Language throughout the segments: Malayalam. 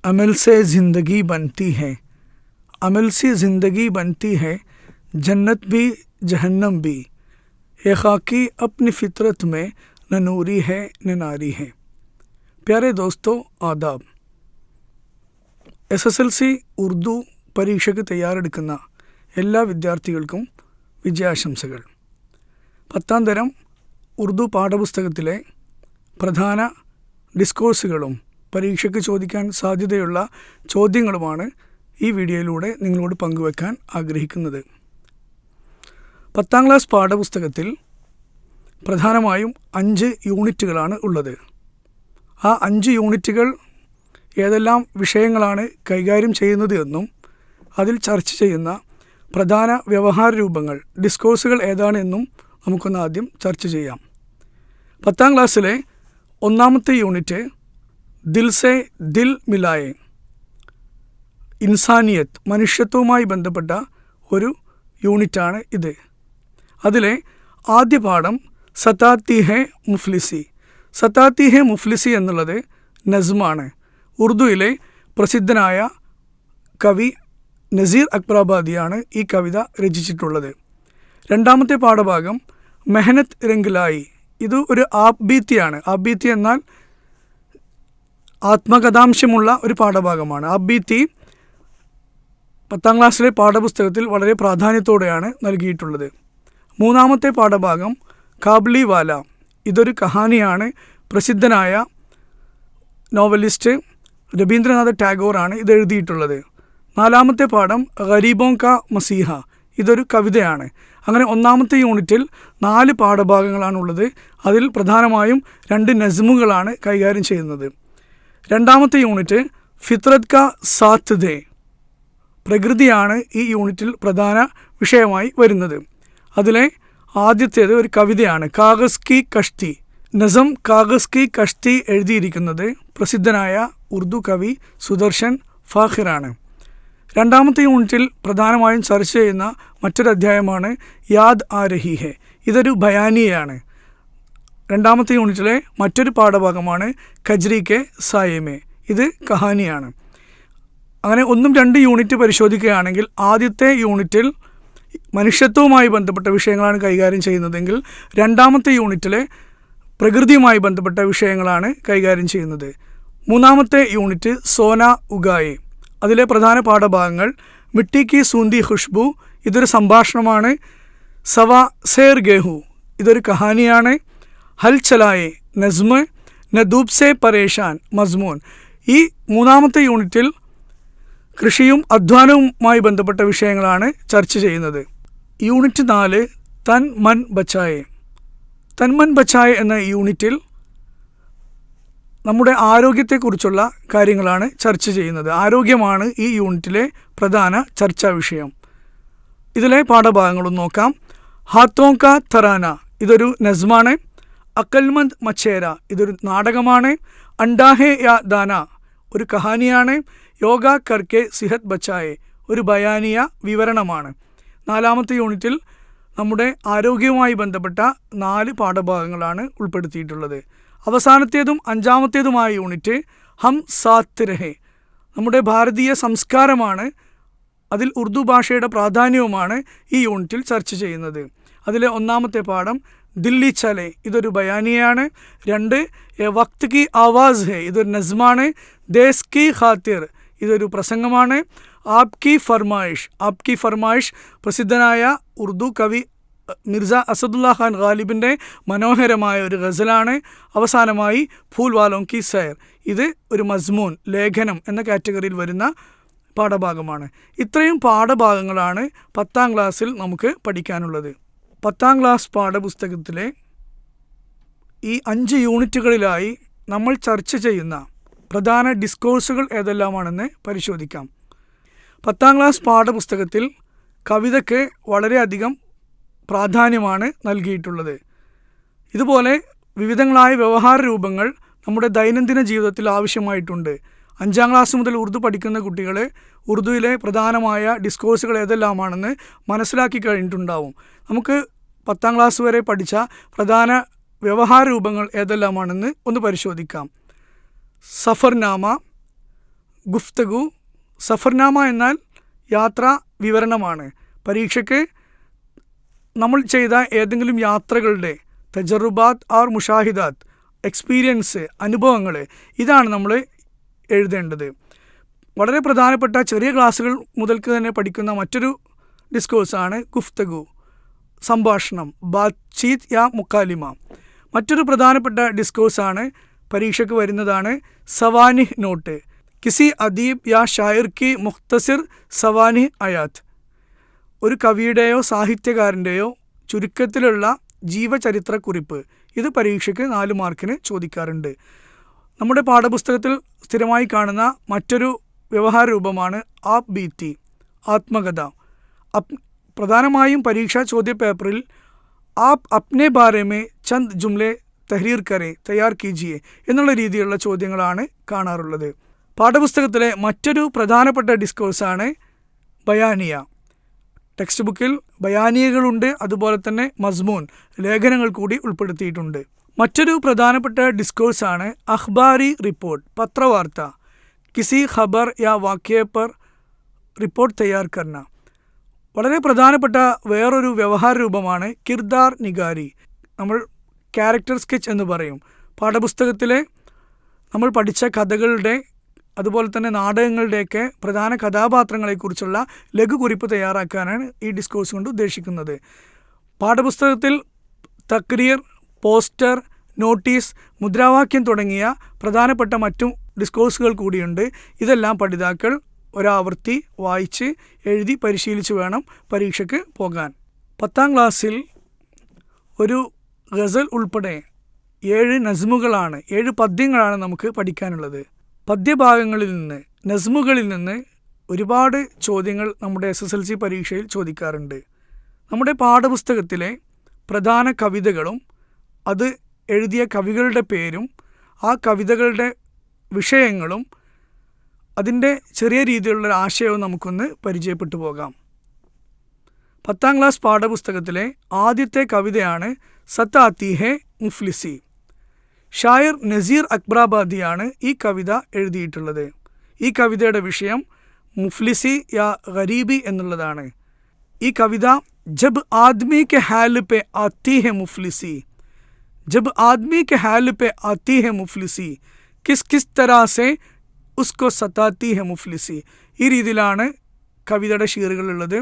अमल से ज़िंदगी बनती है, अमल से ज़िंदगी बनती है, जन्नत भी जहन्नम भी, ये खाकी अपनी फितरत में न नूरी है न नारी है. प्यारे दोस्तों, आदाब. SSLC ഉറുദു പരീക്ഷയ്ക്ക് തയ്യാറെടുക്കുന്ന എല്ലാ വിദ്യാർത്ഥികൾക്കും വിജയാശംസകൾ. 10ാം തരം ഉറുദു പാഠപുസ്തകത്തിലെ പ്രധാന ഡിസ്കോഴ്സുകളും പരീക്ഷയ്ക്ക് ചോദിക്കാൻ സാധ്യതയുള്ള ചോദ്യങ്ങളുമാണ് ഈ വീഡിയോയിലൂടെ നിങ്ങളോട് പങ്കുവെക്കാൻ ആഗ്രഹിക്കുന്നത്. 10ാം ക്ലാസ് പാഠപുസ്തകത്തിൽ പ്രധാനമായും 5 യൂണിറ്റുകളാണ് ഉള്ളത്. ആ 5 യൂണിറ്റുകൾ ഏതെല്ലാം വിഷയങ്ങളാണ് കൈകാര്യം ചെയ്യുന്നത് എന്നും അതിൽ ചർച്ച ചെയ്യുന്ന പ്രധാന വ്യവഹാര രൂപങ്ങൾ ഡിസ്കോഴ്സുകൾ ഏതാണെന്നും നമുക്കൊന്ന് ആദ്യം ചർച്ച ചെയ്യാം. 10ാം ക്ലാസ്സിലെ 1ാമത്തെ യൂണിറ്റ് ദിൽ സെ ദിൽ മിലായെ, ഇൻസാനിയത്ത്, മനുഷ്യത്വവുമായി ബന്ധപ്പെട്ട ഒരു യൂണിറ്റാണ് ഇത്. അതിലെ ആദ്യ പാഠം സതാത്തി ഹെ മുഫ്ലിസി. സതാത്തി ഹെ മുഫ്ലിസി എന്നുള്ളത് നസ്മാണ്. ഉറുദുവിലെ പ്രസിദ്ധനായ കവി നസീർ അക്ബറാബാദിയാണ് ഈ കവിത രചിച്ചിട്ടുള്ളത്. 2ാമത്തെ പാഠഭാഗം മെഹനത്ത് രംഗിലായി. ഇത് ഒരു ആബ്ബീത്തിയാണ്. ആബ്ബീത്തി എന്നാൽ ആത്മകഥാംശമുള്ള ഒരു പാഠഭാഗമാണ്. ആബ്ബീത്തി 10ാം ക്ലാസ്സിലെ പാഠപുസ്തകത്തിൽ വളരെ പ്രാധാന്യത്തോടെയാണ് നൽകിയിട്ടുള്ളത്. 3ാമത്തെ പാഠഭാഗം കാബ്ലി വാല. ഇതൊരു കഹാനിയാണ്. പ്രസിദ്ധനായ നോവലിസ്റ്റ് രവീന്ദ്രനാഥ ടാഗോറാണ് ഇത് എഴുതിയിട്ടുള്ളത്. 4ാമത്തെ പാഠം ഗരീബോं का മസീഹ. ഇതൊരു കവിതയാണ്. അങ്ങനെ 1ാമത്തെ യൂണിറ്റിൽ 4 പാഠഭാഗങ്ങളാണുള്ളത്. അതിൽ പ്രധാനമായും 2 നസ്മുകളാണ് കൈകാര്യം ചെയ്യുന്നത്. 2ാമത്തെ യൂണിറ്റ് ഫിത്രത് കാ സാത്ത് ദേ, പ്രകൃതിയാണ് ഈ യൂണിറ്റിൽ പ്രധാന വിഷയമായി വരുന്നത്. അതിലെ ആദ്യത്തേത് ഒരു കവിതയാണ്, കാഗസ് കി കഷ്തി. നസം കാഗസ് കി കഷ്തി എഴുതിയിരിക്കുന്നത് പ്രസിദ്ധനായ ഉറുദു കവി സുദർശൻ ഫാഖിറാണ്. 2ാമത്തെ യൂണിറ്റിൽ പ്രധാനമായും ചർച്ച ചെയ്യുന്ന മറ്റൊരു അധ്യായമാണ് യാദ് ആ രഹി ഹെ. ഇതൊരു ബയാനിയാണ്. 2ാമത്തെ യൂണിറ്റിലെ മറ്റൊരു പാഠഭാഗമാണ് കജ്രി കെ സായമേ. ഇത് കഹാനിയാണ്. അങ്ങനെ 1ഉം 2 യൂണിറ്റ് പരിശോധിക്കുകയാണെങ്കിൽ ആദ്യത്തെ യൂണിറ്റിൽ മനുഷ്യത്വവുമായി ബന്ധപ്പെട്ട വിഷയങ്ങളാണ് കൈകാര്യം ചെയ്യുന്നതെങ്കിൽ 2ാമത്തെ യൂണിറ്റിലെ പ്രകൃതിയുമായി ബന്ധപ്പെട്ട വിഷയങ്ങളാണ് കൈകാര്യം ചെയ്യുന്നത്. 3ാമത്തെ യൂണിറ്റ് സോന ഉഗായെ. അതിലെ പ്രധാന പാഠഭാഗങ്ങൾ മിട്ടി കി സൂന്തി ഖുഷ്ബു. ഇതൊരു സംഭാഷണമാണ്. സവാ സേർ ഗേഹു. ഇതൊരു കഹാനിയാണ്. ഹൽ ചലായെ നസ്മ്. നദൂബ് സെ പരേഷാൻ മസ്മൂൻ. ഈ 3ാമത്തെ യൂണിറ്റിൽ കൃഷിയും അധ്വാനവുമായി ബന്ധപ്പെട്ട വിഷയങ്ങളാണ് ചർച്ച ചെയ്യുന്നത്. യൂണിറ്റ് 4 തൻ മൻ ബച്ചായെ. തൻ മൻ ബച്ചായെ എന്ന യൂണിറ്റിൽ നമ്മുടെ ആരോഗ്യത്തെക്കുറിച്ചുള്ള കാര്യങ്ങളാണ് ചർച്ച ചെയ്യുന്നത്. ആരോഗ്യമാണ് ഈ യൂണിറ്റിലെ പ്രധാന ചർച്ചാ വിഷയം. ഇതിലെ പാഠഭാഗങ്ങളും നോക്കാം. ഹാത്തോं का തറാന. ഇതൊരു നസ്മാണ്. അക്കൽമന്ദ് മച്ചേര. ഇതൊരു നാടകമാണ്. അണ്ടാഹെ യാ ദാന ഒരു കഹാനിയാണ്. യോഗ കർക്കെ സിഹത് ബച്ചായെ ഒരു ബയാനിയ വിവരണമാണ്. 4ാമത്തെ യൂണിറ്റിൽ നമ്മുടെ ആരോഗ്യവുമായി ബന്ധപ്പെട്ട 4 പാഠഭാഗങ്ങളാണ് ഉൾപ്പെടുത്തിയിട്ടുള്ളത്. അവസാനത്തേതും 5ാമത്തേതുമായ യൂണിറ്റ് ഹം സാത്ത് രഹെ, നമ്മുടെ ഭാരതീയ സംസ്കാരമാണ്. അതിൽ ഉറുദു ഭാഷയുടെ പ്രാധാന്യവുമാണ് ഈ യൂണിറ്റിൽ ചർച്ച ചെയ്യുന്നത്. അതിലെ 1ാമത്തെ പാഠം ദില്ലി ചലെ. ഇതൊരു ബയാനിയാണ്. 2 വക്ത് കി ആവാസ് ഹെ. ഇതൊരു നസ്മാണ്. ദേശ് കി ഖാത്തിർ. ഇതൊരു പ്രസംഗമാണ്. ആപ്കി ഫർമായിഷ്. ആപ്കി ഫർമായിഷ് പ്രസിദ്ധനായ ഉറുദു കവി മിർസ അസദുല്ല ഖാൻ ഗാലിബിൻ്റെ മനോഹരമായ ഒരു ഗസലാണ്. അവസാനമായി ഫൂൽ വാലോं की സൈർ. ഇത് ഒരു മസ്മൂൻ, ലേഖനം എന്ന കാറ്റഗറിയിൽ വരുന്ന പാഠഭാഗമാണ്. ഇത്രയും പാഠഭാഗങ്ങളാണ് 10ാം ക്ലാസ്സിൽ നമുക്ക് പഠിക്കാനുള്ളത്. 10ാം ക്ലാസ് പാഠപുസ്തകത്തിലെ ഈ 5 യൂണിറ്റുകളിലായി നമ്മൾ ചർച്ച ചെയ്യുന്ന പ്രധാന ഡിസ്കോഴ്സുകൾ ഏതെല്ലാമാണെന്ന് പരിശോധിക്കാം. 10ാം ക്ലാസ് പാഠപുസ്തകത്തിൽ കവിതയ്ക്ക് വളരെയധികം പ്രാധാന്യമാണ് നൽകിയിട്ടുള്ളത്. ഇതുപോലെ വിവിധങ്ങളായ വ്യവഹാര രൂപങ്ങൾ നമ്മുടെ ദൈനംദിന ജീവിതത്തിൽ ആവശ്യമായിട്ടുണ്ട്. 5ാം ക്ലാസ് മുതൽ ഉറുദു പഠിക്കുന്ന കുട്ടികൾ ഉറുദുവിലെ പ്രധാനമായ ഡിസ്കോഴ്സുകൾ ഏതെല്ലാമാണെന്ന് മനസ്സിലാക്കി കഴിഞ്ഞിട്ടുണ്ടാവും. നമുക്ക് 10ാം ക്ലാസ് വരെ പഠിച്ച പ്രധാന വ്യവഹാര രൂപങ്ങൾ ഏതെല്ലാമാണെന്ന് ഒന്ന് പരിശോധിക്കാം. സഫർനാമ, ഗുഫ്തഗു. സഫർനാമ എന്നാൽ യാത്രാ വിവരണമാണ്. പരീക്ഷയ്ക്ക് നമ്മൾ ചെയ്ത ഏതെങ്കിലും യാത്രകളുടെ തജറുബാത്ത് ആർ മുഷാഹിദാത്ത്, എക്സ്പീരിയൻസ്, അനുഭവങ്ങൾ, ഇതാണ് നമ്മൾ എഴുതേണ്ടത്. വളരെ പ്രധാനപ്പെട്ട ചെറിയ ക്ലാസ്സുകൾ മുതൽക്ക് തന്നെ പഠിക്കുന്ന മറ്റൊരു ഡിസ്കോഴ്സാണ് ഗുഫ്തഗു, സംഭാഷണം, ബാത്ചീത് യാ മുക്കാലിമ. മറ്റൊരു പ്രധാനപ്പെട്ട ഡിസ്കോഴ്സാണ് പരീക്ഷയ്ക്ക് വരുന്നതാണ് സവാനിഹ് നോട്ട്. കിസി അദീബ് യാ ഷായർ കി മുഖ്തസിർ സവാനിഹ് അയാത്ത്. ഒരു കവിയുടെയോ സാഹിത്യകാരൻ്റെയോ ചുരുക്കത്തിലുള്ള ജീവചരിത്രക്കുറിപ്പ്. ഇത് പരീക്ഷയ്ക്ക് 4 മാർക്കിന് ചോദിക്കാറുണ്ട്. നമ്മുടെ പാഠപുസ്തകത്തിൽ സ്ഥിരമായി കാണുന്ന മറ്റൊരു വ്യവഹാര രൂപമാണ് ആപ് ബീത്തി, ആത്മകഥ. പ്രധാനമായും പരീക്ഷാ ചോദ്യ പേപ്പറിൽ app അപ്നെ Bare may Chand ജുംലെ Tahrir കരെ തയ്യാർ കീജിയെ എന്നുള്ള രീതിയിലുള്ള ചോദ്യങ്ങളാണ് കാണാറുള്ളത്. പാഠപുസ്തകത്തിലെ മറ്റൊരു പ്രധാനപ്പെട്ട ഡിസ്കോഴ്സാണ് ബയാനിയ. ടെക്സ്റ്റ് ബുക്കിൽ ബയാനിയകളുണ്ട്, അതുപോലെ തന്നെ മസ്മൂൻ, ലേഖനങ്ങൾ കൂടി ഉൾപ്പെടുത്തിയിട്ടുണ്ട്. മറ്റൊരു പ്രധാനപ്പെട്ട ഡിസ്കോഴ്സാണ് അഖ്ബാരി റിപ്പോർട്ട്, പത്രവാർത്ത. കിസി ഖബർ യാ വാക്യ പർ റിപ്പോർട്ട് തയ്യാർ കർന. വളരെ പ്രധാനപ്പെട്ട വേറൊരു വ്യവഹാര രൂപമാണ് കിർദാർ നിഗാരി. നമ്മൾ ക്യാരക്ടർ സ്കെച്ച് എന്ന് പറയും. പാഠപുസ്തകത്തിലെ നമ്മൾ പഠിച്ച കഥകളുടെ അതുപോലെ തന്നെ നാടകങ്ങളുടെയൊക്കെ പ്രധാന കഥാപാത്രങ്ങളെക്കുറിച്ചുള്ള ലഘുകുറിപ്പ് തയ്യാറാക്കാനാണ് ഈ ഡിസ്കോഴ്സ് കൊണ്ട് ഉദ്ദേശിക്കുന്നത്. പാഠപുസ്തകത്തിൽ തക്രീർ, പോസ്റ്റർ, നോട്ടീസ്, മുദ്രാവാക്യം തുടങ്ങിയ പ്രധാനപ്പെട്ട മറ്റു ഡിസ്കോഴ്സുകൾ കൂടിയുണ്ട്. ഇതെല്ലാം പഠിതാക്കൾ ഒരാവർത്തി വായിച്ച് എഴുതി പരിശീലിച്ച് വേണം പരീക്ഷയ്ക്ക് പോകാൻ. 10ാം ക്ലാസ്സിൽ ഒരു ഗസൽ ഉൾപ്പെടെ 7 നസ്മുകളാണ്, 7 പദ്യങ്ങളാണ് നമുക്ക് പഠിക്കാനുള്ളത്. പദ്യഭാഗങ്ങളിൽ നിന്ന്, നസ്മുകളിൽ നിന്ന് ഒരുപാട് ചോദ്യങ്ങൾ നമ്മുടെ SSLC പരീക്ഷയിൽ ചോദിക്കാറുണ്ട്. നമ്മുടെ പാഠപുസ്തകത്തിലെ പ്രധാന കവിതകളും അത് എഴുതിയ കവികളുടെ പേരും ആ കവിതകളുടെ വിഷയങ്ങളും അതിൻ്റെ ചെറിയ രീതിയിലുള്ള ആശയവും നമുക്കൊന്ന് പരിചയപ്പെട്ടു പോകാം. 10ാം ക്ലാസ് പാഠപുസ്തകത്തിലെ ആദ്യത്തെ കവിതയാണ് സത്താത്തി ഹെ മുഫ്ലിസി. ഷായർ നസീർ അക്ബറാബാദിയാണ് ഈ കവിത എഴുതിയിട്ടുള്ളത്. ഈ കവിതയുടെ വിഷയം മുഫ്ലിസി യാ ഗരീബി എന്നുള്ളതാണ്. ഈ കവിത ജബ് ആദ്മി കെ ഹാൽ പെ ആത്തി ഹെ മുഫ്ലിസി, ജബ് ആദ്മി കെ ഹാൽ പെ ആത്തി ഹെ മുഫ്ലിസി, കിസ് കിസ് തരാ സെ ഉസ്കോ സത്താത്തി ഹെ മുഫ്ലിസി. ഈ രീതിയിലാണ് കവിതയുടെ ഷീറുകളുള്ളത്.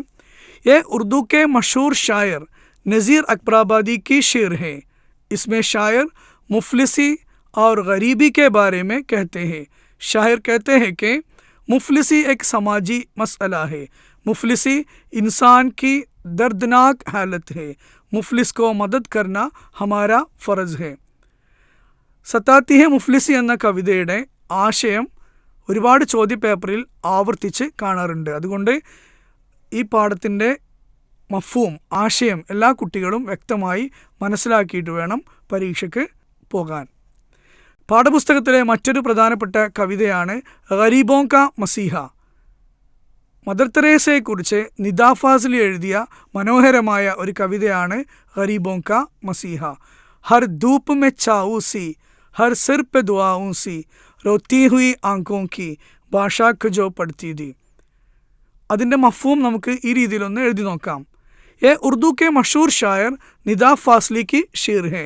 ये उर्दू के मशहूर शायर नज़ीर अकबराबादी की शेर है. इसमें शायर मुफलिसी और गरीबी के बारे में कहते हैं. शायर कहते हैं कि मुफलिसी एक समाजी मसला है. मुफलिसी इंसान की दर्दनाक हालत है. मुफलिस को मदद करना हमारा फ़र्ज़ है. സത്താത്തി ഹെ മുഫ്ലിസി എന്ന കവിതയുടെ ആശയം ഒരുപാട് ചോദ്യപേപ്പറിൽ ആവർത്തിച്ച് കാണാറുണ്ട്. അതുകൊണ്ട് ഈ പാഠത്തിൻ്റെ മഫ്ഹൂം, ആശയം എല്ലാ കുട്ടികളും വ്യക്തമായി മനസ്സിലാക്കിയിട്ട് വേണം പരീക്ഷയ്ക്ക് പോകാൻ. പാഠപുസ്തകത്തിലെ മറ്റൊരു പ്രധാനപ്പെട്ട കവിതയാണ് ഗരീബോं का മസീഹ. മദർ തെരേസയെക്കുറിച്ച് നിദാ ഫാസിലി എഴുതിയ മനോഹരമായ ഒരു കവിതയാണ് ഗരീബോं का മസീഹ. ഹർ ധൂപ്പ് മെ ഛാഊസി, ഹർ സിർ പെ ദുആഊസി, रोती हुई आंखों की ഭാഷാ ജോ പഠിത്തി थी. അതിൻ്റെ മഫ്ഹൂം നമുക്ക് ഈ രീതിയിലൊന്ന് എഴുതി നോക്കാം. ये उर्दू के मशहूर शायर निदा फासली की शेर है.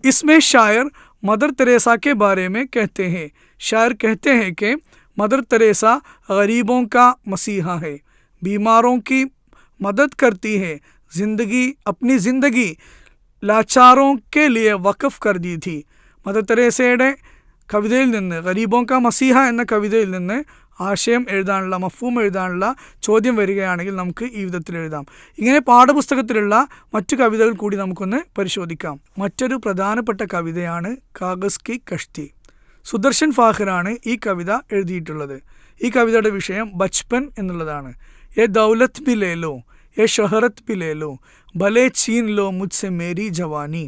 इसमें शायर मदर तेरेसा के बारे में कहते हैं. शायर कहते हैं कि मदर तेरेसा गरीबों का मसीहा है, बीमारों की मदद करती है, अपनी ज़िंदगी लाचारों के लिए वक़फ़ कर दी थी. മദർ തെരേസയുടെ കവിതയിൽ നിന്ന്, ഗരീബോं का മസീഹ എന്ന കവിതയിൽ നിന്ന് ആശയം എഴുതാനുള്ള, മഫ്ഹൂം എഴുതാനുള്ള ചോദ്യം വരികയാണെങ്കിൽ നമുക്ക് ഈ വിധത്തിൽ എഴുതാം. ഇങ്ങനെ പാഠപുസ്തകത്തിലുള്ള മറ്റു കവിതകൾ കൂടി നമുക്കൊന്ന് പരിശോധിക്കാം. മറ്റൊരു പ്രധാനപ്പെട്ട കവിതയാണ് കാഗസ് കി കഷ്തി. സുദർശൻ ഫാഖിറാണ് ഈ കവിത എഴുതിയിട്ടുള്ളത്. ഈ കവിതയുടെ വിഷയം ബച്പൻ എന്നുള്ളതാണ്. യെ ദൗലത്ത് ബി ലേ ലോ, യെ ഷഹറത്ത് ബി ലേ ലോ, ഭലേ ചീൻ ലോ മുജ്സെ മേരി ജവാനി.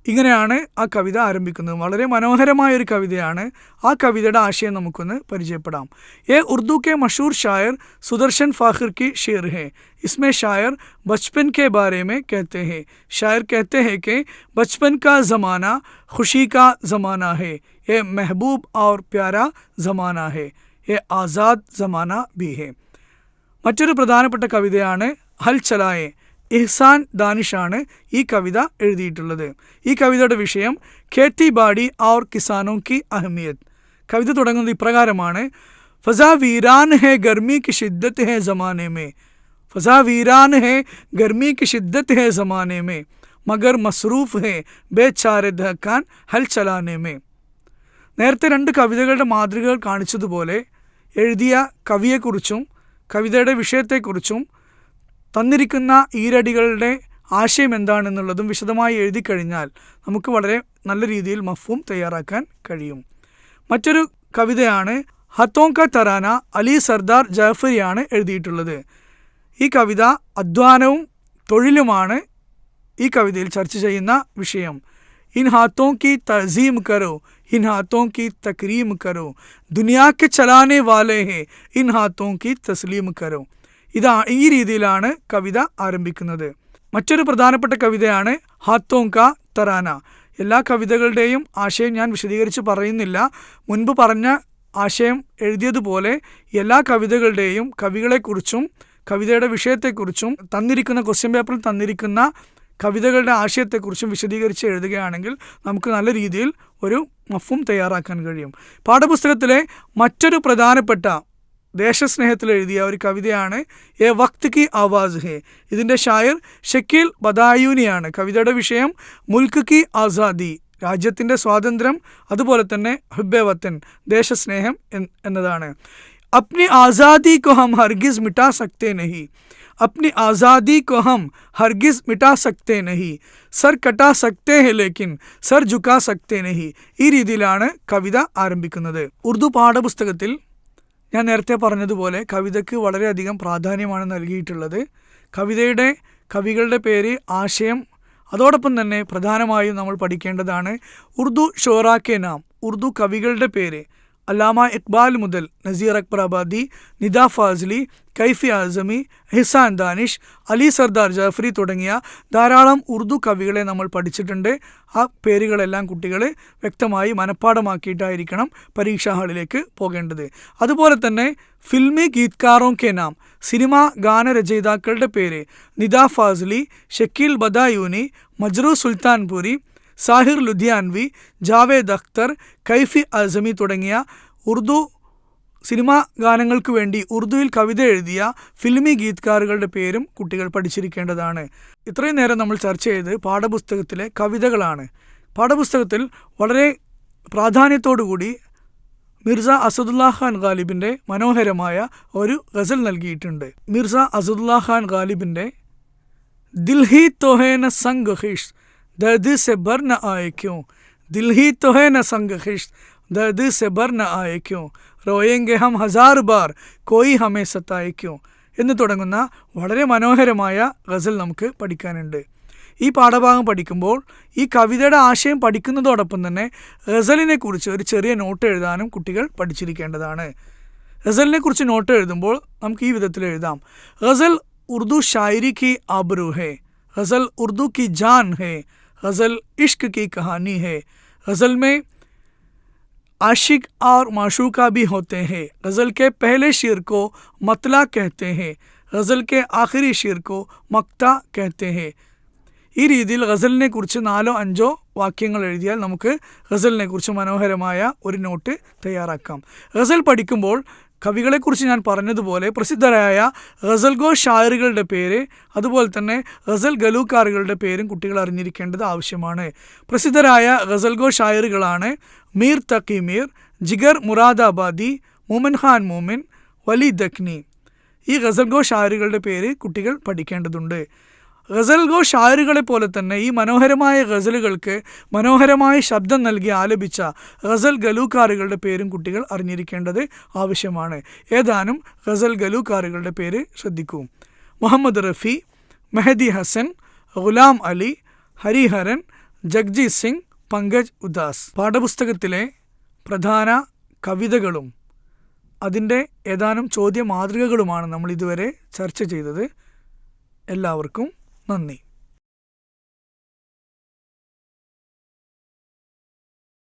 ഇങ്ങനെയാണ് ആ കവിത ആരംഭിക്കുന്നത്. വളരെ മനോഹരമായൊരു കവിതയാണ്. ആ കവിതയുടെ ആശയം നമുക്കൊന്ന് പരിചയപ്പെടാം. ये उर्दू के मशहूर शायर सुदर्शन फ़ाखिर की शेर है. इसमें शायर बचपन के बारे में कहते हैं. शायर कहते हैं कि बचपन का ज़माना खुशी का ज़माना है. ये महबूब और प्यारा ज़माना है. എ ആസാദ് സമാന ബി ഹെ. മറ്റൊരു പ്രധാനപ്പെട്ട കവിതയാണ് ഹൽ ചലായെ. ഇഹ്സാൻ ദാനിഷാണ് ഈ കവിത എഴുതിയിട്ടുള്ളത്. ഈ കവിതയുടെ വിഷയം ഖേത്തി ബാടി ഔർ കിസാനോ കി അഹമിയത്ത്. കവിത തുടങ്ങുന്നത് ഇപ്രകാരമാണ്: ഫസാ വീരാൻ ഹെ ഗർമി കി ഷിദ്ദത്ത് ഹെ ജമാനെ മേ, ഫസാ വീരാൻ ഹെ ഗർമി കി ഷിദ്ദത്ത് ഹെ ജമാനെ മേ, മഗർ മസ്റൂഫ് ഹെ ബേചാരെ ദഹക്കാൻ ഹൽ ചലാനെ മേ. നേരത്തെ രണ്ട് കവിതകളുടെ മാതൃകകൾ കാണിച്ചതുപോലെ എഴുതിയ കവിയെക്കുറിച്ചും കവിതയുടെ വിഷയത്തെക്കുറിച്ചും തന്നിരിക്കുന്ന ഈരടികളുടെ ആശയം എന്താണെന്നുള്ളതും വിശദമായി എഴുതി കഴിഞ്ഞാൽ നമുക്ക് വളരെ നല്ല രീതിയിൽ മഫ്ഹൂം തയ്യാറാക്കാൻ കഴിയും. മറ്റൊരു കവിതയാണ് ഹത്തോം ക തറാന. അലി സർദാർ ജാഫരിയാണ് എഴുതിയിട്ടുള്ളത്. ഈ കവിത അധ്വാനവും തൊഴിലുമാണ് ഈ കവിതയിൽ ചർച്ച ചെയ്യുന്ന വിഷയം. ഇൻ ഹാത്തോം കി തസീം കരോ, ഇൻ ഹാത്തോം കി തക്രീം കരോ, ദുനിയാ കെ ചലാനെ വാലേ ഹെ, ഇൻ ഹാത്തോം കി തസ്ലീം കരോ. ഈ രീതിയിലാണ് കവിത ആരംഭിക്കുന്നത്. മറ്റൊരു പ്രധാനപ്പെട്ട കവിതയാണ് ഹാത്തോം ക തറാന. എല്ലാ കവിതകളുടെയും ആശയം ഞാൻ വിശദീകരിച്ച് പറയുന്നില്ല. മുൻപ് പറഞ്ഞ ആശയം എഴുതിയതുപോലെ എല്ലാ കവിതകളുടെയും കവികളെക്കുറിച്ചും കവിതയുടെ വിഷയത്തെക്കുറിച്ചും തന്നിരിക്കുന്ന ക്വസ്റ്റ്യൻ പേപ്പറിൽ തന്നിരിക്കുന്ന കവിതകളുടെ ആശയത്തെക്കുറിച്ചും വിശദീകരിച്ച് എഴുതുകയാണെങ്കിൽ നമുക്ക് നല്ല രീതിയിൽ ഒരു മഫ്ഹൂം തയ്യാറാക്കാൻ കഴിയും. പാഠപുസ്തകത്തിലെ മറ്റൊരു പ്രധാനപ്പെട്ട ദേശസ്നേഹത്തിൽ എഴുതിയ ഒരു കവിതയാണ് എ വക്ത് കി ആവാസ് ഹെ. ഇതിൻ്റെ ഷായർ ഷക്കീൽ ബദായൂനിയാണ്. കവിതയുടെ വിഷയം മുൽക്ക് കി ആസാദി, രാജ്യത്തിൻ്റെ സ്വാതന്ത്ര്യം, അതുപോലെ തന്നെ ഹുബ്ബെ വത്തൻ, ദേശസ്നേഹം എന്നതാണ്. അപ്നി ആസാദി കോ ഹം ഹർഗിസ് മിട്ടാ സക്തേ നഹി, അപ്നി ആസാദി കോ ഹം ഹർഗിസ് മിട്ടാ സക്തേ നഹി, സർ കട്ടാ സക്തേ ഹെ ലേക്കിൻ സർ ജുക്കാ സക്തേ നഹി. ഈ രീതിയിലാണ് കവിത ആരംഭിക്കുന്നത്. ഉറുദു പാഠപുസ്തകത്തിൽ ഞാൻ നേരത്തെ പറഞ്ഞതുപോലെ കവിതയ്ക്ക് വളരെയധികം പ്രാധാന്യമാണ് നൽകിയിട്ടുള്ളത്. കവികളുടെ പേര്, ആശയം, അതോടൊപ്പം തന്നെ പ്രധാനമായും നമ്മൾ പഠിക്കേണ്ടതാണ് ഉറുദു ഷോറാക്കെ നാം, ഉറുദു കവികളുടെ പേര്. അല്ലാമ ഇക്ബാൽ മുതൽ നസീർ അക്ബർ ആബാദി, നിദാ ഫാസിലി, കൈഫി ആസമി, ഇഹ്സാൻ ദാനിഷ്, അലി സർദാർ ജാഫരി തുടങ്ങിയ ധാരാളം ഉറുദു കവികളെ നമ്മൾ പഠിച്ചിട്ടുണ്ട്. ആ പേരുകളെല്ലാം കുട്ടികൾ വ്യക്തമായി മനഃപ്പാഠമാക്കിയിട്ടായിരിക്കണം പരീക്ഷാ ഹാളിലേക്ക് പോകേണ്ടത്. അതുപോലെ തന്നെ ഫിൽമി ഗീത്കാറോ കെ നാം, സിനിമാ ഗാനരചയിതാക്കളുടെ പേര് നിദാ ഫാസിലി, ഷക്കീൽ ബദായൂനി, മജ്റൂ സുൽത്താൻപുരി, സാഹിർ ലുധിയാൻവി, ജാവേദ് അഖ്തർ, കൈഫി അസമി തുടങ്ങിയ ഉറുദു സിനിമാ ഗാനങ്ങൾക്ക് വേണ്ടി ഉറുദുവിൽ കവിത എഴുതിയ ഫിൽമി ഗീത്കാറുകളുടെ പേരും കുട്ടികൾ പഠിച്ചിരിക്കേണ്ടതാണ്. ഇത്രയും നേരം നമ്മൾ ചർച്ച ചെയ്ത് പാഠപുസ്തകത്തിലെ കവിതകളാണ്. പാഠപുസ്തകത്തിൽ വളരെ പ്രാധാന്യത്തോടുകൂടി മിർസ അസദുല്ലാ ഖാൻ ഗാലിബിൻ്റെ മനോഹരമായ ഒരു ഗസൽ നൽകിയിട്ടുണ്ട്. മിർസ അസദുല്ലാ ഖാൻ ഗാലിബിൻ്റെ ദിൽ ഹി തോ ഹേ ന സംഗ് ഖിഷ് दर्द से बर न आए क्यों, दिल ही तो है न संग खिश्त दर्द से बर न आए क्यों, रोएंगे हम हजार बार कोई हमें सताए क्यों എന്ന് തുടങ്ങുന്ന വളരെ മനോഹരമായ ഗസൽ നമുക്ക് പഠിക്കാനുണ്ട്. ഈ പാഠഭാഗം പഠിക്കുമ്പോൾ ഈ കവിതയുടെ ആശയം പഠിക്കുന്നതോടൊപ്പം തന്നെ ഗസലിനെ കുറിച്ച് ഒരു ചെറിയ നോട്ട് എഴുതാനും കുട്ടികൾ പഠിച്ചിരിക്കേണ്ടതാണ്. ഗസലിനെ കുറിച്ച് നോട്ട് എഴുതുമ്പോൾ നമുക്ക് ഈ വിധത്തിൽ എഴുതാം: ഗസൽ ഉർദു ഷായരി की आबरू है, गज़ल उर्दू की जान है, गज़ल इश्क की कहानी है, गज़ल में आशिक और माशूका भी होते हैं, गज़ल के पहले शेर को मतला कहते हैं, गज़ल के आखिरी शेर को मक्ता कहते हैं. ഈ രീതിയിൽ ഗസലിനെ കുറിച്ച് 4-5 വാക്യങ്ങൾ എഴുതിയാൽ നമുക്ക് ഗസലിനെ കുറിച്ച് മനോഹരമായ ഒരു നോട്ട് തയ്യാറാക്കാം. ഗസൽ പഠിക്കുമ്പോൾ കവികളെക്കുറിച്ച് ഞാൻ പറഞ്ഞതുപോലെ പ്രസിദ്ധരായ ഗസൽഗോ ഷായറുകളുടെ പേര്, അതുപോലെ തന്നെ ഗസൽ ഗലൂക്കാറുകളുടെ പേരും കുട്ടികൾ അറിഞ്ഞിരിക്കേണ്ടത് ആവശ്യമാണ്. പ്രസിദ്ധരായ ഗസൽഗോ ഷായറുകളാണ് മീർ തഖി മീർ, ജിഗർ മുറാദാബാദി, മോമിൻ ഖാൻ മോമിൻ, വലി ദഖ്നി. ഈ ഗസൽഗോ ഷായറുകളുടെ പേര് കുട്ടികൾ പഠിക്കേണ്ടതുണ്ട്. ഗസൽഗോ ഷായറുകളെ പോലെ തന്നെ ഈ മനോഹരമായ ഗസലുകൾക്ക് മനോഹരമായ ശബ്ദം നൽകി ആലപിച്ച ഗസൽ ഗലൂക്കാറുകളുടെ പേരും കുട്ടികൾ അറിഞ്ഞിരിക്കേണ്ടത് ആവശ്യമാണ്. ഏതാനും ഗസൽ ഗലൂക്കാറുകളുടെ പേര് ശ്രദ്ധിക്കൂ: മുഹമ്മദ് റഫി, മെഹദി ഹസൻ, ഗുലാം അലി, ഹരിഹരൻ, ജഗ്ജീത് സിംഗ്, പങ്കജ് ഉദാസ്. പാഠപുസ്തകത്തിലെ പ്രധാന കവിതകളും അതിൻ്റെ ഏതാനും ചോദ്യ മാതൃകകളുമാണ് നമ്മൾ ഇതുവരെ ചർച്ച ചെയ്തത്. എല്ലാവർക്കും നന്ദി.